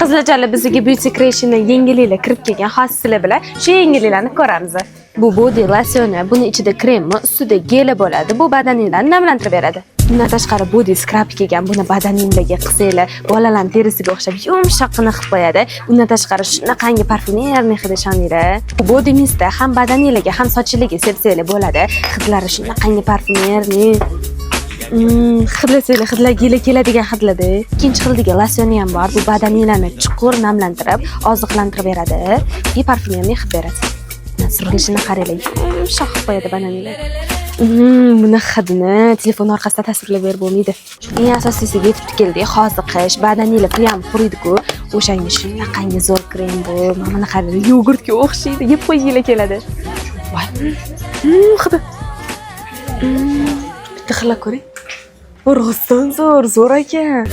Qizilchali bizga Beauty Creation'ga yangiliklar kirib kelgan, hozir sizlar bilan shu yangiliklarni ko'ramiz. Bu body losyoni, buni ichida kremi, ustida geli bo'ladi. Bu badaninglarni namlantirib beradi. Bundan tashqari body scrub kelgan, buni badaningizga qilsanglar, bolalarning terisiga o'xshab yumshoqqina qilib qo'yadi. Bundan tashqari shunaqangi parfyumerniy hidi ishoninglar. Bu body mistda ham badaningizga, ham sochingizga sepsanglar bo'ladi. Hidlari shunaqangi parfyumerniy hidlar geli keladigan hidlarda. Ikkinchi xildagi losyoni ham bor. Bu badaninglarni chuqur namlantirib, oziqlantirib beradi. Bu parfyumerniy hid beradi. Surg'ishini qaranglar, yumshoq qilib qo'yadi badaninglar. Buni hidini telefon orqasida tasvirlab berib bo'lmaydi. Eng asosiysiga yetib keldik. Hozir qish, badaninglar prям quriydi-ku. O'shanga shunaqangi zo'r krem bu. Mana qarang, yogurtga o'xshaydi, yeb qo'yginglar keladi. Voy. Hidi. Bitta xilab ko'ring. Urg'iston zo'r ekan.